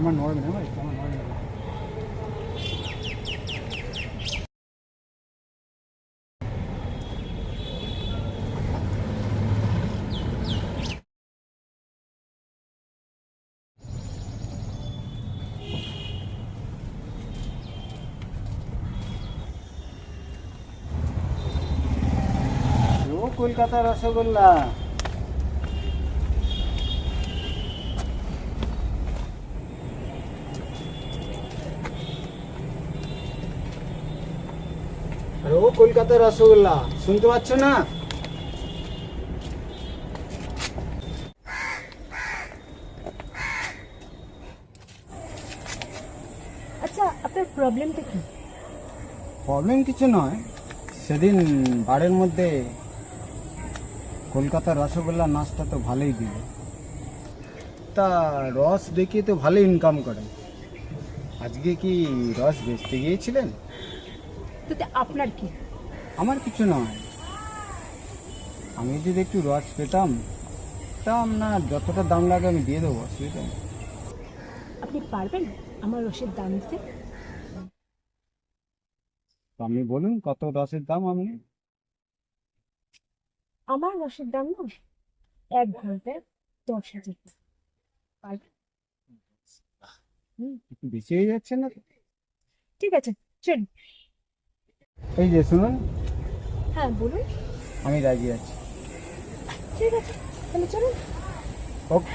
আমার নড়বে না ভাই, আমার নড়বে না। ও কলকাতা রসগোল্লা। আরে ও কলকাতার রসগোল্লা, শুনতে পাচ্ছ না? আচ্ছা, আপনার প্রবলেমটা কি? প্রবলেম কিছু নয়, সেদিন বারের মধ্যে কলকাতার রসগোল্লা নাচটা তো ভালোই দিল, তা রস দেখিয়ে তো ভালো ইনকাম করে। আজকে কি রস বেচতে গিয়েছিলেন? তাতে আপনার কি? আমার কিছু নয়, আমি যদি একটু রস পেতাম তা আপনার যতটা দাম লাগে আমি দিয়ে দেবো, অসুবিধা নেই। আপনি পারবেন আমার রসের দাম দিতে? তো আপনি বলুন কত রসের দাম আপনি। আমার রসের দাম না 1 ঘন্টায় 10,000 টাকা। পারবেন? একটু বেশি হয়ে যাচ্ছে না তো? ঠিক আছে, চলুন। এই যে শুনুন, হ্যাঁ বলুন। আমি রাজি আছি। ঠিক আছে, তাহলে চলুন। ওকে।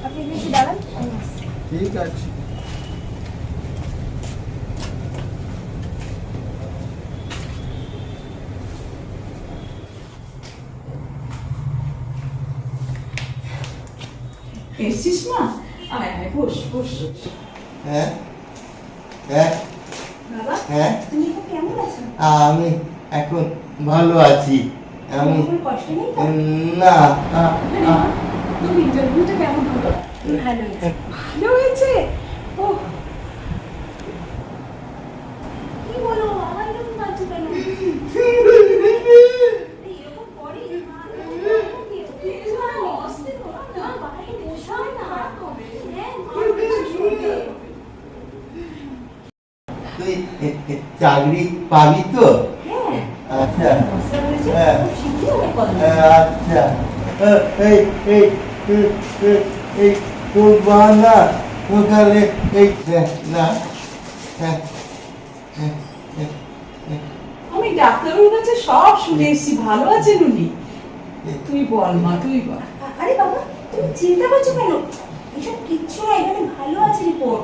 আপনি বেশি দাঁড়ান, আমি আসছি। ঠিক আছে। এসছিস মা? আয় আয়, বস বস। হ্যাঁ হ্যাঁ বাবা, হ্যাঁ, তুমি এখন কেমন আছো? আমি এখন ভালো আছি। আমি তোমার কষ্ট নেই তো? না তুমি ইন্টারভিউটা কেমন হলো? ভালো হয়েছে। ভালো হয়েছে। ও কি বলো, আমার এরকম কাঁদছো কেন? এরকম করিস না, অস্থির হো না, বাড়ি বসাও না। হ্যাঁ, তুই চাকরি পাবি তো? হ্যাঁ, আচ্ছা বসা হয়েছে, হ্যাঁ। খুব শিখিয়ে অনেক কথা। আচ্ছা এই এই এই এই তোর বানা ওখানে এই না হ্যাঁ হ্যাঁ আমি ডাক্তারের কাছে সব শুনে এসেছি, ভালো আছেন উনি। তুই বল মা, তুই বল। আরে বাবা, তুমি চিন্তা করছো কেন? এসব কিচ্ছু না, এখানে ভালো আছে রিপোর্ট।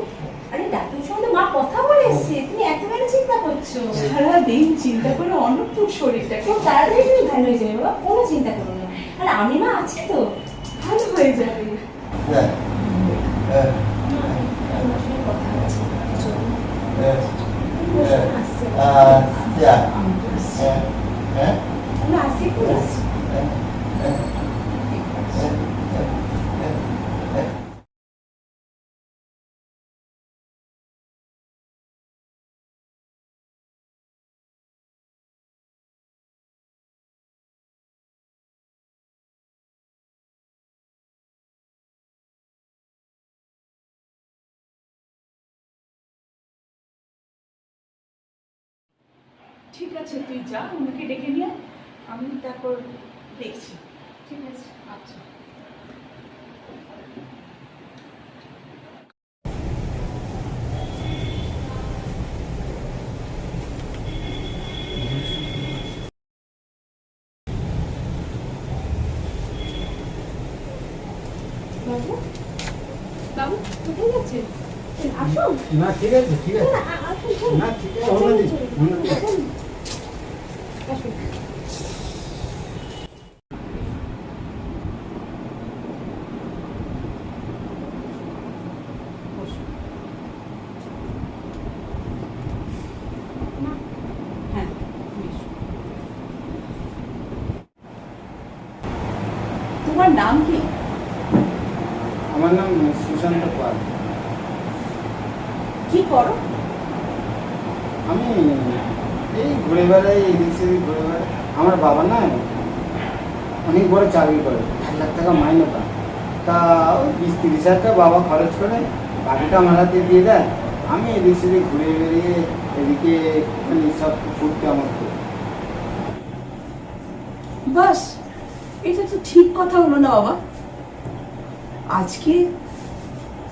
আরে ডাক্তারের সঙ্গে মা কথা বলে এসছে, তুমি এত কেন চিন্তা করছো? সারাদিন চিন্তা করে অনর্থক শরীরটা খুব তাড়াতাড়ি তুমি ভালো হয়ে যাবে বাবা, কোনো চিন্তা করো না। আর আমি মা আছি তো। ভালো হয়ে যাবে। হ্যাঁ হ্যাঁ আমার সঙ্গে কথা আছে, চলো। হ্যাঁ আসছে। আচ্ছা আমি তো আসছি। হ্যাঁ হ্যাঁ আমরা আসি, একটু আসছি। ঠিক আছে, তুই যা, ওনাকে ডেকে নিয়ে আয়। আমি তারপর দেখছি। ঠিক আছে। আচ্ছা। বাবু, বাবু কোথায় যাচ্ছেন? আসুন। না ঠিক আছে, ঠিক আছে। আসুন, না ঠিক আছে, অন্যদিন, অন্যদিন। আসুন। বস। হ্যাঁ, তুমি এসো। তোমার নাম কি? আমি এই ঘুরে বেড়াই, এদিক সেদিক ঘুরে বেড়াই। আমার বাবা না অনেক বড় চাকরি করে, 1,00,000 টাকা মাইনে পায়। তা ওই 20-30 হাজার টাকা বাবা খরচ করে, বাকিটা আমার হাতে দিয়ে দেয়। আমি এদিক সেদিক ঘুরে বেরিয়ে এদিকে মানে সব ঘুরতে আমার খুব। বাস, এটা তো ঠিক কথা হলো না বাবা। আজকে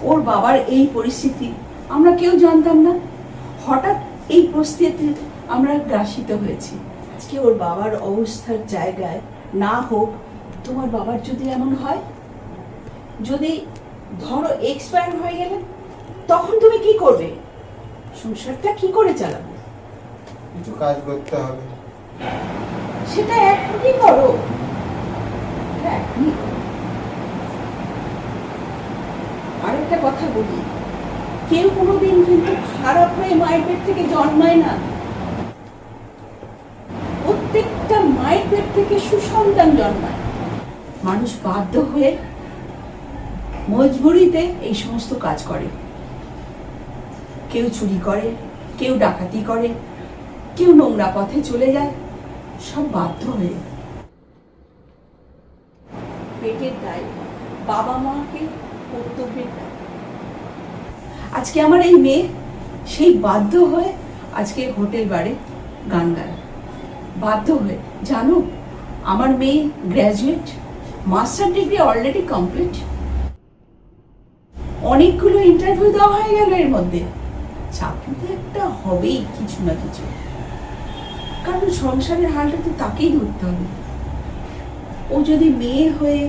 ওর বাবার এই পরিস্থিতি আমরা কেউ জানতাম না, হঠাৎ এই পরিস্থিতিতে আমরা গ্রাসিত হয়েছি। আজকে ওর বাবার অবস্থার জায়গায় না হোক, তোমার বাবার যদি এমন হয়, যদি ধরো এক্সপায়ার হয়ে গেলে, তখন তুমি কি করবে? সংসারটা কি করে চালাবে? কিছু কাজ করতে হবে। সেটা এখনই করো, সেটা এখনই করো। আরেকটা কথা বলি, কেউ কোনোদিন কিন্তু খারাপ হয়ে মায়ের পেট থেকে জন্মায় না। প্রত্যেকটা মায়ের পেট থেকে সুসন্তান জন্মায়। মানুষ বাধ্য হয়ে মজবুরিতে এই সমস্ত কাজ করে। কেউ চুরি করে, কেউ ডাকাতি করে, কেউ নোংরা পথে চলে যায়, সব বাধ্য হয়ে। পেটের দায়, বাবা মাকে কর্তব্যের দায়। আজকে আমার এই মেয়ে সেই বাধ্য হয়ে আজকে হোটেল বারে গান গায়, বাধ্য হয়ে। জানো, আমার মেয়ে graduate, master degree already complete. অনেকগুলো ইন্টারভিউ দেওয়া হয়ে গেল, এর মধ্যে চাকরি তো একটা হবেই কিছু না কিছু, কারণ সংসারের হালটা তো তাকেই ধরতে হবে। ও যদি মেয়ে হয়ে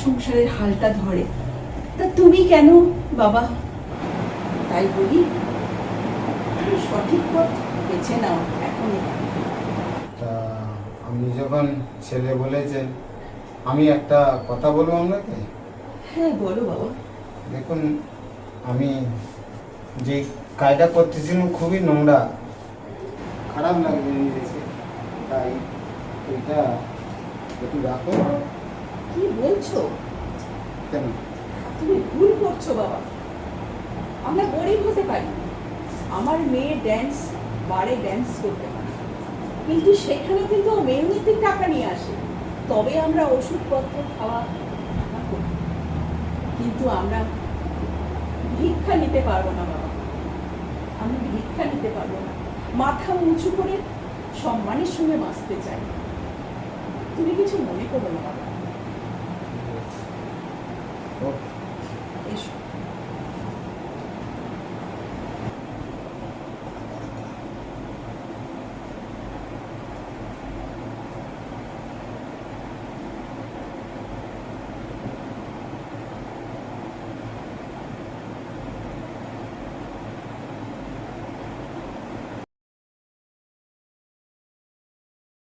সংসারের হালটা ধরে, তা তুমি কেন বাবা? তাই বলি, তুমি সঠিক পথ বেছে নাও এখনই। তা আপনি যখন ছেলে বলেছেন, আমি একটা কথা বলবো আপনাকে। হ্যাঁ বলো বাবা। দেখুন, আমি যে কাজটা করতেছিলাম খুবই নোংরা, খারাপ লাগবে নিজেকে, তাই এটা একটু রাখো। কি বলছো? কেন? তুমি ভুল করছো বাবা। আমরা গরিব হতে পারি, আমার মেয়ে ড্যান্স বারে ড্যান্স করতে পারে, কিন্তু সেখানে কিন্তু ও মেহনতির টাকা নিয়ে আসে, তবে আমরা ওষুধপত্র খাওয়া করি। কিন্তু আমরা ভিক্ষা নিতে পারবো না বাবা, আমি ভিক্ষা নিতে পারবো না। মাথা উঁচু করে সম্মানের সঙ্গে বাঁচতে চাই। তুমি কিছু মনে করো না বাবা। ওকে।